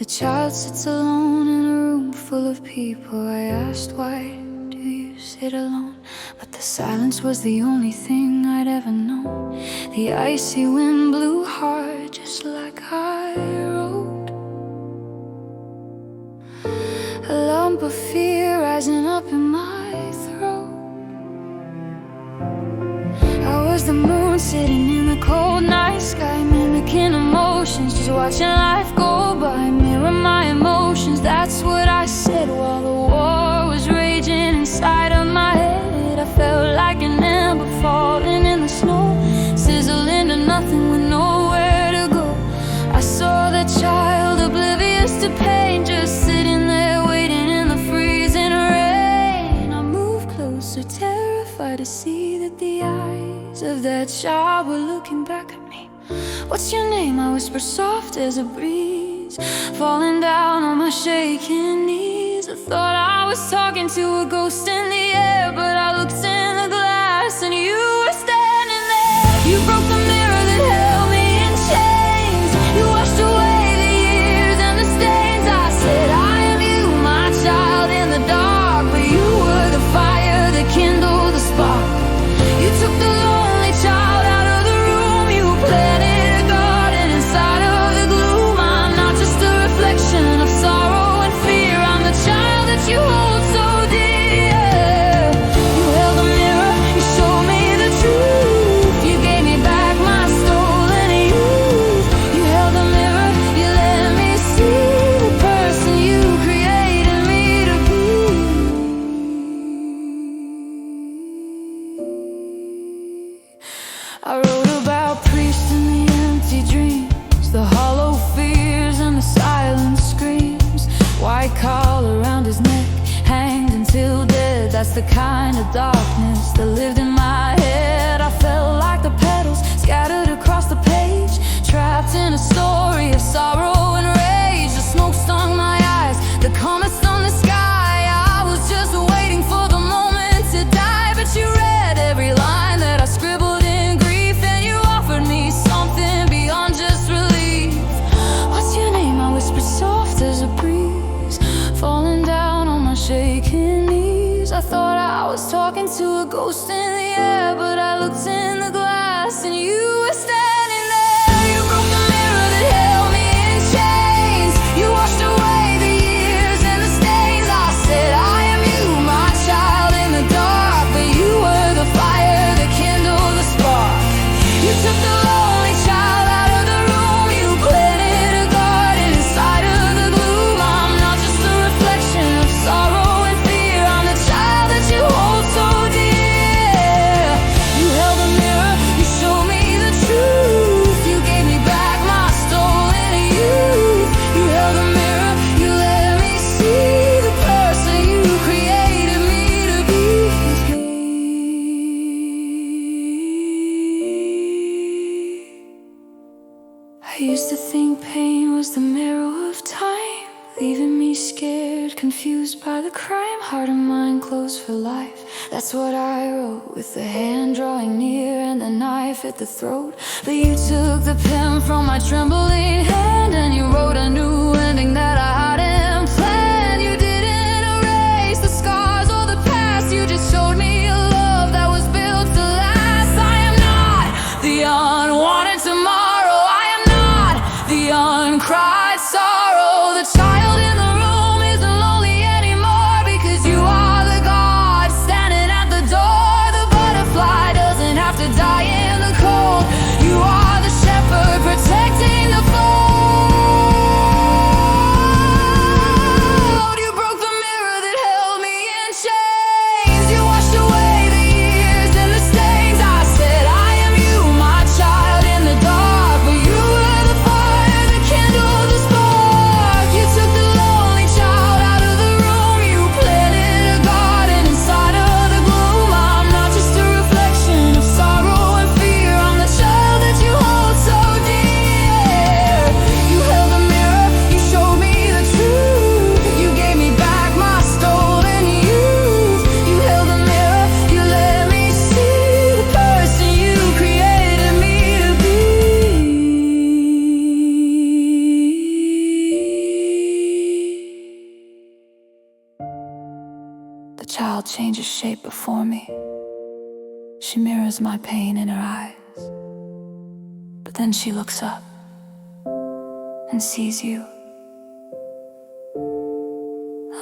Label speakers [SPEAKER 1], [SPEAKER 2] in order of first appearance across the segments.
[SPEAKER 1] A child sits alone in a room full of people. I asked, why do you sit alone? But the silence was the only thing I'd ever known. The icy wind blew hard, just like I wrote. A lump of fear rising up in my throat. I was the moon sitting in the cold night sky, mimicking emotions, just watching life go by. Mirror my emotions, that's what I said, while the war was raging inside of my head. I felt like an ember falling in the snow, sizzling to nothing with nowhere to go. I saw the child oblivious to pain, just sitting there waiting in the freezing rain. I moved closer, terrified to see that the eyes of that child were looking back at me. What's your name? I whispered soft as a breeze, falling down on my shaking knees. I thought I was talking to a ghost in the air, but I looked in the glass and you were standing there. You broke the mirror that held me in chains. You washed away the years and the stains. I said, I am you, my child in the dark, but you were the fire that kindled the spark. You took the lonely child out of the room. You planted a garden inside of the gloom. I'm not just a reflection of sorrow and fear. I'm the child that you hold so dear. You held a mirror, you showed me the truth. You gave me back my stolen youth. You held a mirror, you let me see the person you created me to be. I wrote about priests and the empty dreams, the hollow fears and the silent screams. White collar around his neck, hanged until dead. That's the kind of darkness that lived in my head. I felt like the petals scattered across the page, trapped in a story of sorrow and rage. The smoke stung my eyes, the comet stung the sky. I was just waiting for the moment to die, but you read every line that I scribbled in grief, and you offered me something beyond just relief. What's your name? I whispered soft as a breeze, falling down on my shaking knees. I thought I was talking to a ghost in the air, but I looked in the glass and you were standing there. You broke the mirror that held me in chains. You washed away the years and the stains. I said, I am you, my child in the dark, but you were the fire that kindled the spark. You took the lonely child out of the room. You planted a garden inside of the gloom. I'm not just a reflection of sorrow and fear. I'm the child that you hold so dear. You held a mirror, you showed me the truth. You gave me back my stolen youth. You held a mirror, you let me see the person you created me to be. I used to think pain was the mirror of time, leaving me scared, confused by the crime. Heart and mind closed for life, that's what I wrote, with the hand drawing near and the knife at the throat. But you took the pen from my trembling hand, and you wrote a new ending that I hadn't planned. You didn't erase the scars or the past, you just showed me a love that was built to last. I am not the unwanted tomorrow, I am not the uncried sorrow. The child in the room isn't lonely anymore, because you are the God standing at the door. The butterfly doesn't have to die in the cold. You are the shepherd protecting the fold. You broke the mirror that held me in chains. You washed away the years and the stains. I said, I am you, my child in the dark, but you were the fire that kindled the child changes shape before me. She mirrors my pain in her eyes. But then she looks up and sees you.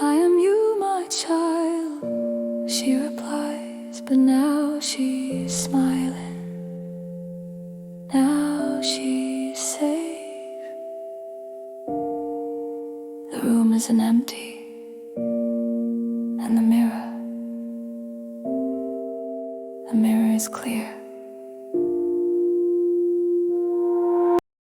[SPEAKER 1] I am you, my child, she replies. But now she's smiling. Now she's safe. The room isn't empty.